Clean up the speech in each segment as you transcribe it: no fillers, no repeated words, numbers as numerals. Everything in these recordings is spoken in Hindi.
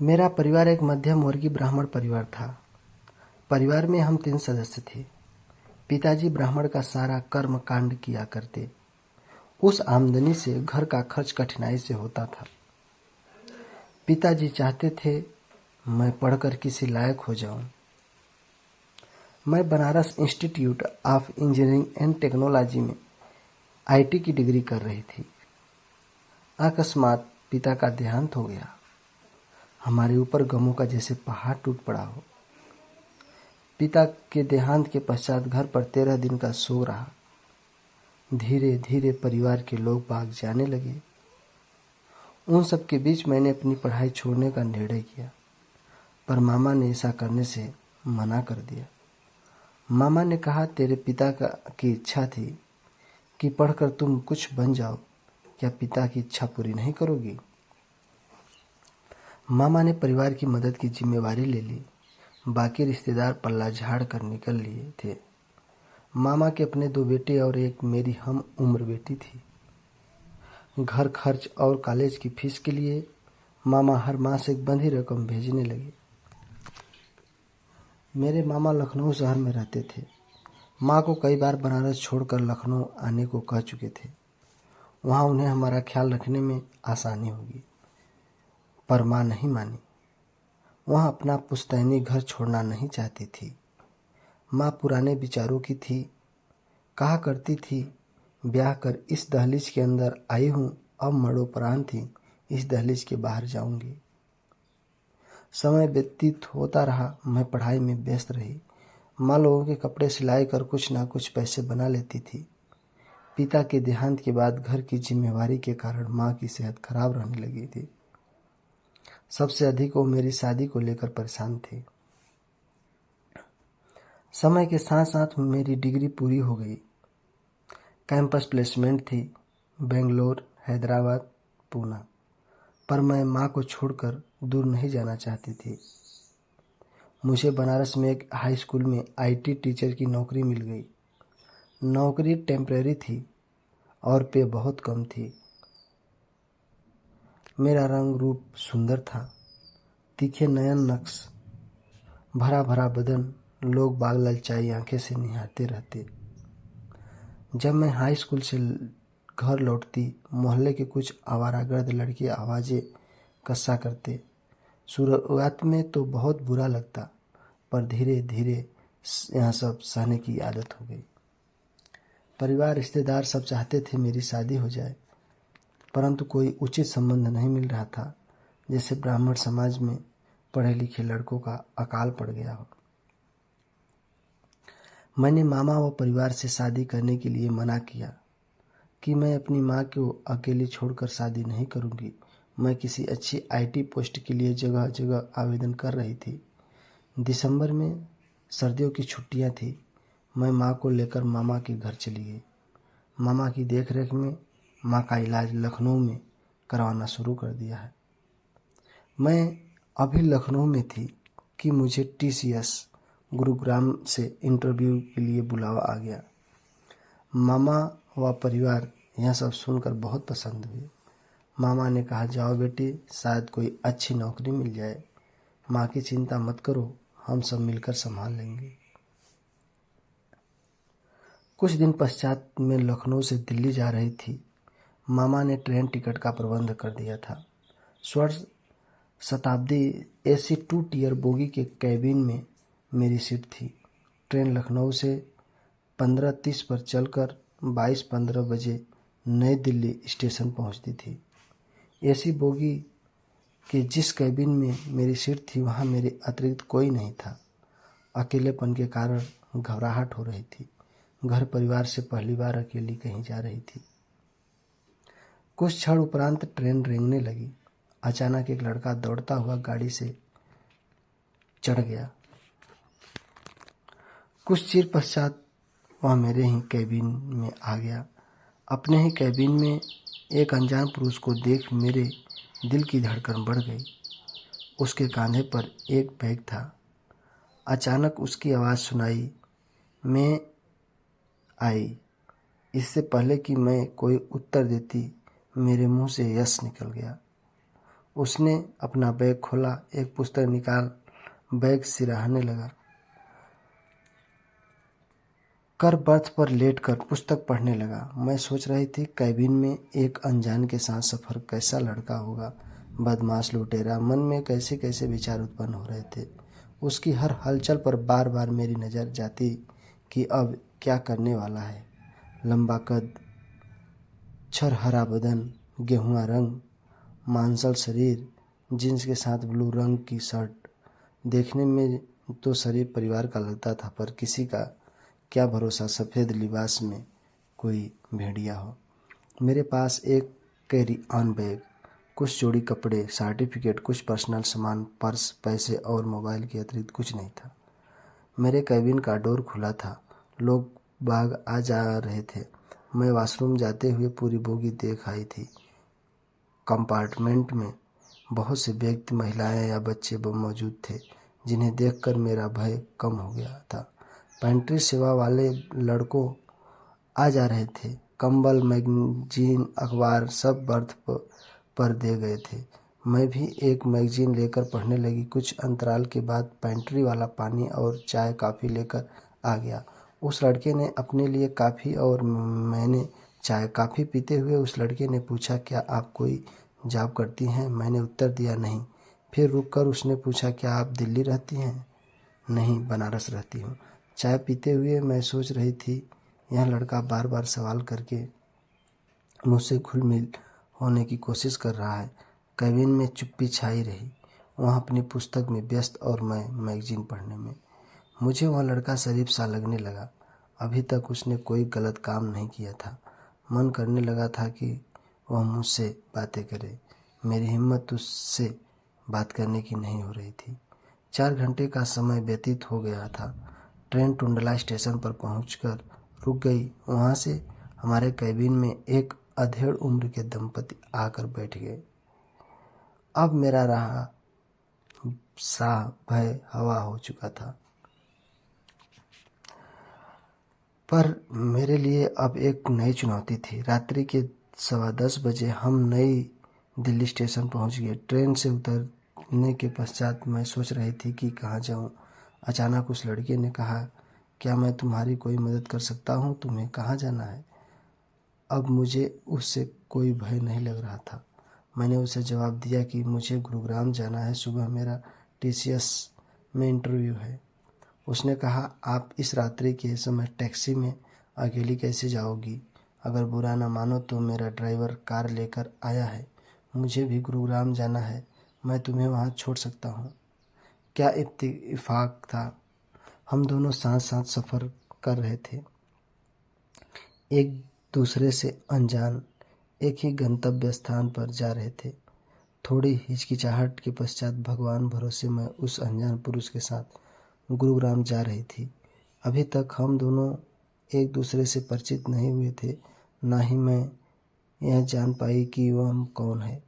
मेरा परिवार एक मध्यम वर्गीय ब्राह्मण परिवार था। परिवार में हम 3 सदस्य थे। पिताजी ब्राह्मण का सारा कर्म कांड किया करते। उस आमदनी से घर का खर्च कठिनाई से होता था। पिताजी चाहते थे मैं पढ़कर किसी लायक हो जाऊं। मैं Banaras institute of engineering and technology में आईटी की डिग्री कर रही थी। अकस्मात पिता का देहांत हो गया। हमारे ऊपर गमों का जैसे पहाड़ टूट पड़ा हो। पिता के देहांत के पश्चात घर पर 13 दिन का शोक रहा। धीरे धीरे परिवार के लोग भाग जाने लगे। उन सब के बीच मैंने अपनी पढ़ाई छोड़ने का निर्णय किया, पर मामा ने ऐसा करने से मना कर दिया। मामा ने कहा, तेरे पिता की इच्छा थी कि पढ़कर तुम कुछ बन जाओ, क्या पिता की इच्छा पूरी नहीं करोगी? मामा ने परिवार की मदद की जिम्मेवारी ले ली। बाकी रिश्तेदार पल्ला झाड़ कर निकल लिए थे। मामा के अपने 2 बेटे और एक मेरी हम उम्र बेटी थी। घर खर्च और कॉलेज की फीस के लिए मामा हर मास एक बंधी रकम भेजने लगे। मेरे मामा लखनऊ शहर में रहते थे। माँ को कई बार बनारस छोड़कर लखनऊ आने को कह चुके थे। वहाँ उन्हें हमारा ख्याल रखने में आसानी होगी, पर माँ नहीं मानी। वहाँ अपना पुश्तैनी घर छोड़ना नहीं चाहती थी। माँ पुराने विचारों की थी। कहा करती थी, ब्याह कर इस दहलीज के अंदर आई हूँ, अब मरणोपरांत ही इस दहलीज के बाहर जाऊंगी। समय व्यतीत होता रहा। मैं पढ़ाई में व्यस्त रही। माँ लोगों के कपड़े सिलाई कर कुछ ना कुछ पैसे बना लेती थी। पिता के देहांत के बाद घर की जिम्मेवारी के कारण माँ की सेहत खराब रहने लगी थी। सबसे अधिक वो मेरी शादी को लेकर परेशान थे। समय के साथ साथ मेरी डिग्री पूरी हो गई। कैंपस प्लेसमेंट थी, बेंगलोर, हैदराबाद, पूना, पर मैं माँ को छोड़कर दूर नहीं जाना चाहती थी। मुझे बनारस में एक हाई स्कूल में आईटी टीचर की नौकरी मिल गई। नौकरी टेम्परेरी थी और पे बहुत कम थी। मेरा रंग रूप सुंदर था, तीखे नयन नक्श, भरा भरा बदन, लोग बाग ललचाई आंखें से निहारते रहते। जब मैं हाई स्कूल से घर लौटती, मोहल्ले के कुछ आवारागर्द लड़के आवाज़ें कस्सा करते। शुरुआत में तो बहुत बुरा लगता, पर धीरे धीरे यह सब सहने की आदत हो गई। परिवार रिश्तेदार सब चाहते थे मेरी शादी हो जाए, परंतु कोई उचित संबंध नहीं मिल रहा था। जैसे ब्राह्मण समाज में पढ़े लिखे लड़कों का अकाल पड़ गया हो। मैंने मामा व परिवार से शादी करने के लिए मना किया कि मैं अपनी माँ को अकेली छोड़कर शादी नहीं करूँगी। मैं किसी अच्छी आईटी पोस्ट के लिए जगह जगह आवेदन कर रही थी। दिसंबर में सर्दियों की छुट्टियाँ थी। मैं माँ को लेकर मामा के घर चली गई। मामा की देखरेख में माँ का इलाज लखनऊ में करवाना शुरू कर दिया है। मैं अभी लखनऊ में थी कि मुझे टीसीएस गुरुग्राम से इंटरव्यू के लिए बुलावा आ गया। मामा व परिवार यह सब सुनकर बहुत पसंद हुए। मामा ने कहा, जाओ बेटी, शायद कोई अच्छी नौकरी मिल जाए। माँ की चिंता मत करो, हम सब मिलकर संभाल लेंगे। कुछ दिन पश्चात मैं लखनऊ से दिल्ली जा रही थी। मामा ने ट्रेन टिकट का प्रबंध कर दिया था। स्वर्ण शताब्दी एसी 2 टियर बोगी के कैबिन में मेरी सीट थी। ट्रेन लखनऊ से 15:30 पर चलकर 22:15 बजे नई दिल्ली स्टेशन पहुंचती थी। एसी बोगी के जिस कैबिन में मेरी सीट थी, वहां मेरे अतिरिक्त कोई नहीं था। अकेलेपन के कारण घबराहट हो रही थी। घर परिवार से पहली बार अकेली कहीं जा रही थी। कुछ क्षण उपरांत ट्रेन रेंगने लगी। अचानक एक लड़का दौड़ता हुआ गाड़ी से चढ़ गया। कुछ चिर पश्चात वह मेरे ही कैबिन में आ गया। अपने ही कैबिन में एक अनजान पुरुष को देख मेरे दिल की धड़कन बढ़ गई। उसके कांधे पर एक बैग था। अचानक उसकी आवाज़ सुनाई, मैं आई। इससे पहले कि मैं कोई उत्तर देती, मेरे मुंह से यस निकल गया। उसने अपना बैग खोला, एक पुस्तक निकाल बैग सिरहाने लगा कर बर्थ पर लेटकर पुस्तक पढ़ने लगा। मैं सोच रही थी कैबिन में एक अनजान के साथ सफ़र कैसा लड़का होगा, बदमाश लुटेरा। मन में कैसे कैसे विचार उत्पन्न हो रहे थे। उसकी हर हलचल पर बार बार मेरी नज़र जाती कि अब क्या करने वाला है। लंबा कद, छरहरा बदन, गेहुआ रंग, मांसल शरीर, जीन्स के साथ ब्लू रंग की शर्ट। देखने में तो शरीर परिवार का लगता था, पर किसी का क्या भरोसा सफ़ेद लिबास में कोई भेड़िया हो। मेरे पास एक कैरी ऑन बैग, कुछ जोड़ी कपड़े, सर्टिफिकेट, कुछ पर्सनल सामान, पर्स, पैसे और मोबाइल के अतिरिक्त कुछ नहीं था। मेरे कैबिन का डोर खुला था। लोग बाग आ जा रहे थे। मैं वॉशरूम जाते हुए पूरी बोगी देख आई थी। कंपार्टमेंट में बहुत से व्यक्ति, महिलाएं या बच्चे मौजूद थे, जिन्हें देखकर मेरा भय कम हो गया था। पेंट्री सेवा वाले लड़कों आ जा रहे थे। कंबल, मैगजीन, अखबार सब बर्थ पर दे गए थे। मैं भी एक मैगजीन लेकर पढ़ने लगी। कुछ अंतराल के बाद पेंट्री वाला पानी और चाय कॉफ़ी लेकर आ गया। उस लड़के ने अपने लिए कॉफ़ी और मैंने चाय। कॉफ़ी पीते हुए उस लड़के ने पूछा, क्या आप कोई जॉब करती हैं? मैंने उत्तर दिया, नहीं। फिर रुककर उसने पूछा, क्या आप दिल्ली रहती हैं? नहीं, बनारस रहती हूँ। चाय पीते हुए मैं सोच रही थी, यह लड़का बार बार सवाल करके मुझसे घुल मिल होने की कोशिश कर रहा है। कैबिन में चुप्पी छाई रही। वह अपनी पुस्तक में व्यस्त और मैं मैगजीन पढ़ने में। मुझे वह लड़का शरीफ सा लगने लगा। अभी तक उसने कोई गलत काम नहीं किया था। मन करने लगा था कि वह मुझसे बातें करे। मेरी हिम्मत उससे बात करने की नहीं हो रही थी। 4 घंटे का समय व्यतीत हो गया था। ट्रेन टुंडला स्टेशन पर पहुंचकर रुक गई। वहां से हमारे कैबिन में एक अधेड़ उम्र के दंपति आकर बैठ गए। अब मेरा रहा सा भय हवा हो चुका था। पर मेरे लिए अब एक नई चुनौती थी। रात्रि के 10:15 बजे हम नई दिल्ली स्टेशन पहुंच गए। ट्रेन से उतरने के पश्चात मैं सोच रही थी कि कहाँ जाऊं। अचानक उस लड़के ने कहा, क्या मैं तुम्हारी कोई मदद कर सकता हूं? तुम्हें कहाँ जाना है? अब मुझे उससे कोई भय नहीं लग रहा था। मैंने उसे जवाब दिया कि मुझे गुरुग्राम जाना है। सुबह मेरा TCS में इंटरव्यू है। उसने कहा, आप इस रात्रि के समय टैक्सी में अकेली कैसे जाओगी? अगर बुरा न मानो तो मेरा ड्राइवर कार लेकर आया है। मुझे भी गुरुग्राम जाना है। मैं तुम्हें वहाँ छोड़ सकता हूँ। क्या इत्तेफाक था। हम दोनों साथ साथ सफ़र कर रहे थे, एक दूसरे से अनजान, एक ही गंतव्य स्थान पर जा रहे थे। थोड़ी हिचकिचाहट के पश्चात भगवान भरोसे मैं उस अनजान पुरुष के साथ गुरुग्राम जा रही थी। अभी तक हम दोनों एक दूसरे से परिचित नहीं हुए थे। ना ही मैं यह जान पाई कि वह कौन है,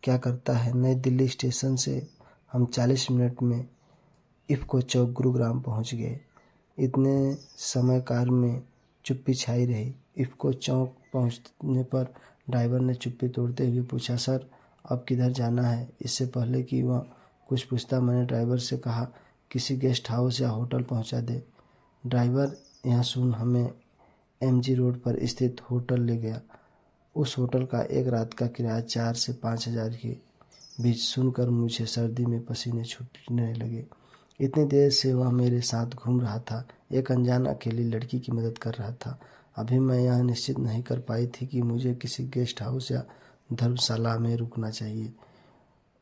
क्या करता है। नई दिल्ली स्टेशन से हम 40 मिनट में इफ़को चौक गुरुग्राम पहुंच गए। इतने समय कार में चुप्पी छाई रही। इफ़को चौक पहुंचने पर ड्राइवर ने चुप्पी तोड़ते हुए पूछा, सर अब किधर जाना है? इससे पहले कि वह कुछ पूछता, मैंने ड्राइवर से कहा, किसी गेस्ट हाउस या होटल पहुंचा दे। ड्राइवर यह सुन हमें MG रोड पर स्थित होटल ले गया। उस होटल का एक रात का किराया 4 से 5 हज़ार के बीच सुनकर मुझे सर्दी में पसीने छूटने लगे। इतनी देर से वह मेरे साथ घूम रहा था, एक अनजान अकेली लड़की की मदद कर रहा था। अभी मैं यह निश्चित नहीं कर पाई थी कि मुझे किसी गेस्ट हाउस या धर्मशाला में रुकना चाहिए।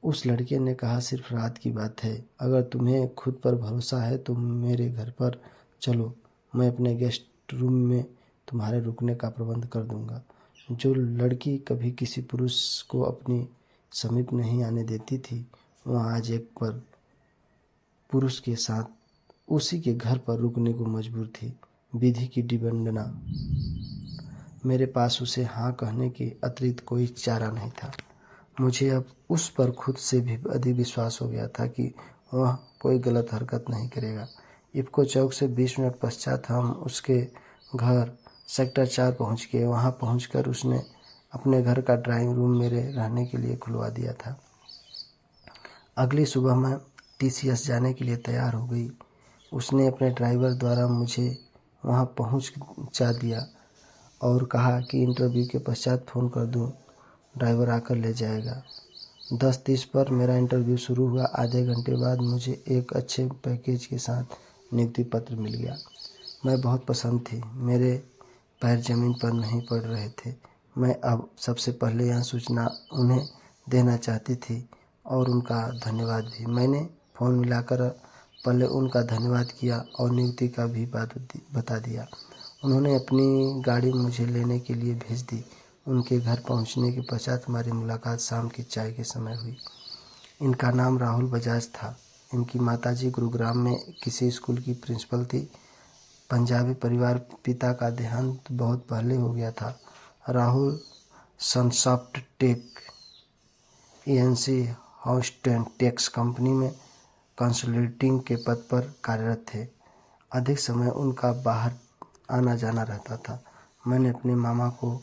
उस लड़के ने कहा, सिर्फ रात की बात है। अगर तुम्हें खुद पर भरोसा है तो मेरे घर पर चलो, मैं अपने गेस्ट रूम में तुम्हारे रुकने का प्रबंध कर दूंगा। जो लड़की कभी किसी पुरुष को अपनी समीप नहीं आने देती थी, वह आज एक पर पुरुष के साथ उसी के घर पर रुकने को मजबूर थी। विधि की डिबंडना। मेरे पास उसे हाँ कहने के अतिरिक्त कोई चारा नहीं था। मुझे अब उस पर खुद से भी अधिक विश्वास हो गया था कि वह कोई गलत हरकत नहीं करेगा। इफ़को चौक से 20 मिनट पश्चात हम उसके घर सेक्टर 4 पहुंच गए। वहां पहुंचकर उसने अपने घर का ड्राइंग रूम मेरे रहने के लिए खुलवा दिया था। अगली सुबह मैं टीसीएस जाने के लिए तैयार हो गई। उसने अपने ड्राइवर द्वारा मुझे वहां पहुंचा दिया और कहा कि इंटरव्यू के पश्चात फ़ोन कर दूं, ड्राइवर आकर ले जाएगा। 10:30 पर मेरा इंटरव्यू शुरू हुआ। आधे घंटे बाद मुझे एक अच्छे पैकेज के साथ नियुक्ति पत्र मिल गया। मैं बहुत पसंद थी, मेरे पैर जमीन पर नहीं पड़ रहे थे। मैं अब सबसे पहले यह सूचना उन्हें देना चाहती थी और उनका धन्यवाद भी। मैंने फ़ोन मिलाकर पहले उनका धन्यवाद किया और नियुक्ति का भी बात बता दिया। उन्होंने अपनी गाड़ी मुझे लेने के लिए भेज दी। उनके घर पहुंचने के पश्चात हमारी मुलाकात शाम की चाय के समय हुई। इनका नाम राहुल बजाज था। इनकी माताजी गुरुग्राम में किसी स्कूल की प्रिंसिपल थी। पंजाबी परिवार, पिता का देहांत बहुत पहले हो गया था। Rahul Sunsoft Tech ANC Houston Texas company में कंसल्टिंग के पद पर कार्यरत थे। अधिक समय उनका बाहर आना जाना रहता था। मैंने अपने मामा को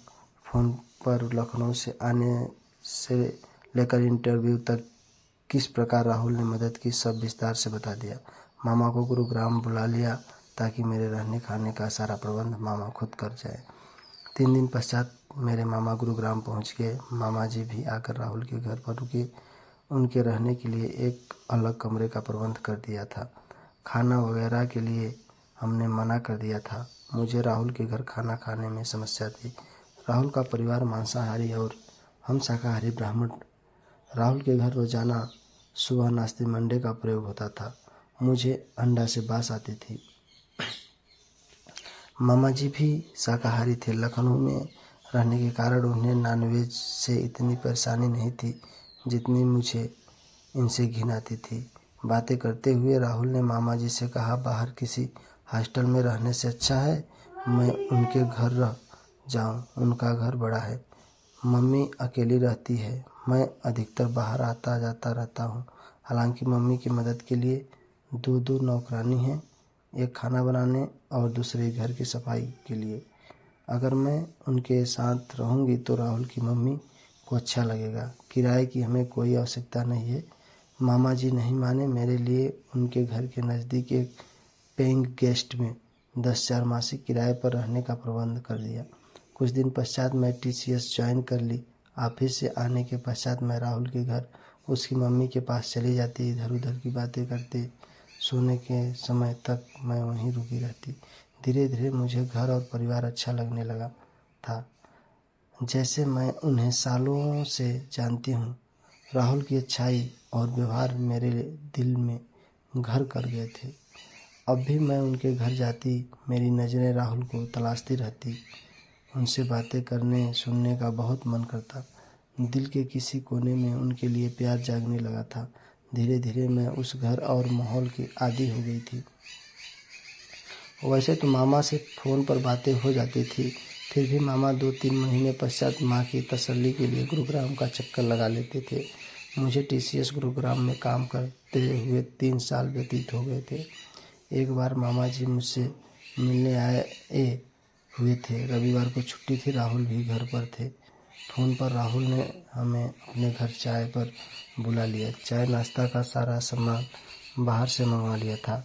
फ़ोन पर लखनऊ से आने से लेकर इंटरव्यू तक किस प्रकार राहुल ने मदद की सब विस्तार से बता दिया। मामा को गुरुग्राम बुला लिया ताकि मेरे रहने खाने का सारा प्रबंध मामा खुद कर जाए। 3 दिन पश्चात मेरे मामा गुरुग्राम पहुंच गए। मामा जी भी आकर राहुल के घर पर रुके। उनके रहने के लिए एक अलग कमरे का प्रबंध कर दिया था। खाना वगैरह के लिए हमने मना कर दिया था। मुझे राहुल के घर खाना खाने में समस्या थी। राहुल का परिवार मांसाहारी और हम शाकाहारी ब्राह्मण। राहुल के घर रोजाना सुबह नाश्ते में अंडे का प्रयोग होता था। मुझे अंडा से बास आती थी। मामा जी भी शाकाहारी थे। लखनऊ में रहने के कारण उन्हें नॉनवेज से इतनी परेशानी नहीं थी जितनी मुझे इनसे घिन आती थी। बातें करते हुए राहुल ने मामा जी से कहा, बाहर किसी हॉस्टल में रहने से अच्छा है मैं उनके घर रह जाऊं। उनका घर बड़ा है। मम्मी अकेली रहती है। मैं अधिकतर बाहर आता जाता रहता हूँ। हालांकि मम्मी की मदद के लिए 2 नौकरानी हैं, एक खाना बनाने और दूसरे घर की सफाई के लिए। अगर मैं उनके साथ रहूँगी तो राहुल की मम्मी को अच्छा लगेगा। किराए की हमें कोई आवश्यकता नहीं है। मामा जी नहीं माने। मेरे लिए उनके घर के नज़दीक एक पेइंग गेस्ट में 10,000 मासिक किराए पर रहने का प्रबंध कर दिया। कुछ दिन पश्चात मैं टीसीएस ज्वाइन कर ली। ऑफिस से आने के पश्चात मैं राहुल के घर उसकी मम्मी के पास चली जाती। इधर उधर की बातें करते सोने के समय तक मैं वहीं रुकी रहती। धीरे धीरे मुझे घर और परिवार अच्छा लगने लगा था, जैसे मैं उन्हें सालों से जानती हूँ। राहुल की अच्छाई और व्यवहार मेरे दिल में घर कर गए थे। अब भी मैं उनके घर जाती, मेरी नज़रें राहुल को तलाशती रहती। उनसे बातें करने सुनने का बहुत मन करता। दिल के किसी कोने में उनके लिए प्यार जागने लगा था। धीरे धीरे मैं उस घर और माहौल की आदी हो गई थी। वैसे तो मामा से फ़ोन पर बातें हो जाती थी, फिर भी मामा 2-3 महीने पश्चात माँ की तसल्ली के लिए गुरुग्राम का चक्कर लगा लेते थे। मुझे टीसीएस गुरुग्राम में काम करते हुए 3 साल व्यतीत हो गए थे। एक बार मामा जी मुझसे मिलने आए हुए थे। रविवार को छुट्टी थी। राहुल भी घर पर थे। फ़ोन पर राहुल ने हमें अपने घर चाय पर बुला लिया। चाय नाश्ता का सारा सामान बाहर से मंगवा लिया था।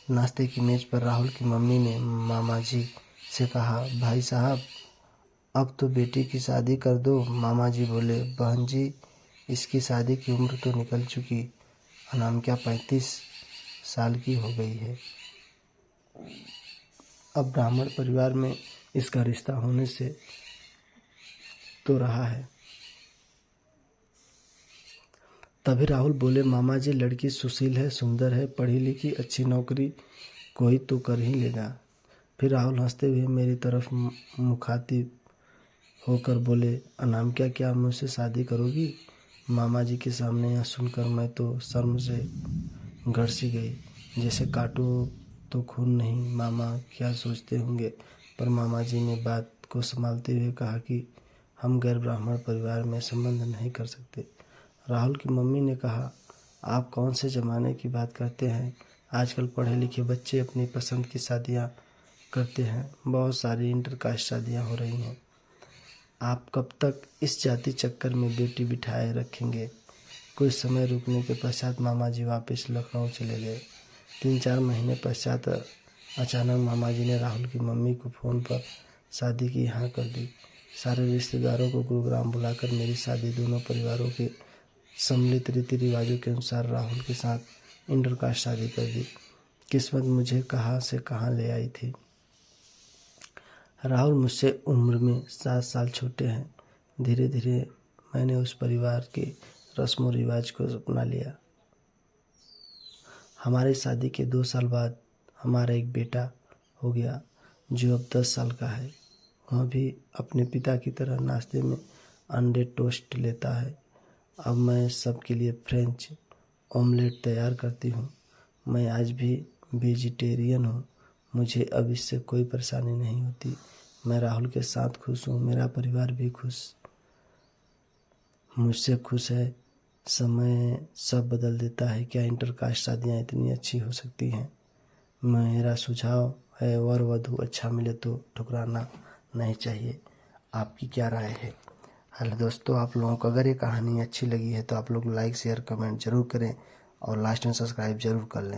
नाश्ते की मेज़ पर राहुल की मम्मी ने मामा जी से कहा, भाई साहब अब तो बेटी की शादी कर दो। मामा जी बोले, बहन जी इसकी शादी की उम्र तो निकल चुकी। अनामिका 35 साल की हो गई है। अब ब्राह्मण परिवार में इसका रिश्ता होने से तो रहा है। तभी राहुल बोले, मामा जी लड़की सुशील है, सुंदर है, पढ़ी लिखी, अच्छी नौकरी कोई तो कर ही लेगा। फिर राहुल हंसते हुए मेरी तरफ मुखातिब होकर बोले, अनामिका क्या मुझसे शादी करोगी? मामा जी के सामने यह सुनकर मैं तो शर्म से गड़ सी गई। जैसे काटो तो खून नहीं, मामा क्या सोचते होंगे। पर मामा जी ने बात को संभालते हुए कहा कि हम गैर ब्राह्मण परिवार में संबंध नहीं कर सकते। राहुल की मम्मी ने कहा, आप कौन से ज़माने की बात करते हैं? आजकल पढ़े लिखे बच्चे अपनी पसंद की शादियां करते हैं। बहुत सारी इंटरकास्ट शादियां हो रही हैं। आप कब तक इस जाति चक्कर में बेटी बिठाए रखेंगे? कुछ समय रुकने के पश्चात मामा जी वापस लखनऊ चले गए। 3-4 महीने पश्चात अचानक मामा जी ने राहुल की मम्मी को फ़ोन पर शादी की हाँ कर दी। सारे रिश्तेदारों को गुरुग्राम बुलाकर मेरी शादी दोनों परिवारों के सम्मिलित रीति रिवाजों के अनुसार राहुल के साथ इंटरकास्ट शादी कर दी। किस्मत मुझे कहाँ से कहाँ ले आई थी। राहुल मुझसे उम्र में 7 साल छोटे हैं। धीरे धीरे मैंने उस परिवार के रस्म व रिवाज को अपना लिया। हमारी शादी के 2 साल बाद हमारा एक बेटा हो गया जो अब 10 साल का है। वह भी अपने पिता की तरह नाश्ते में अंडे टोस्ट लेता है। अब मैं सबके लिए फ्रेंच ऑमलेट तैयार करती हूँ। मैं आज भी वेजिटेरियन हूँ। मुझे अब इससे कोई परेशानी नहीं होती। मैं राहुल के साथ खुश हूँ। मेरा परिवार भी मुझसे खुश है। समय सब बदल देता है। क्या इंटरकास्ट शादियाँ इतनी अच्छी हो सकती हैं? मेरा सुझाव है वर वधू अच्छा मिले तो ठुकराना नहीं चाहिए। आपकी क्या राय है? हेलो दोस्तों, आप लोगों को अगर ये कहानी अच्छी लगी है तो आप लोग लाइक शेयर कमेंट जरूर करें और लास्ट में सब्सक्राइब जरूर कर लें।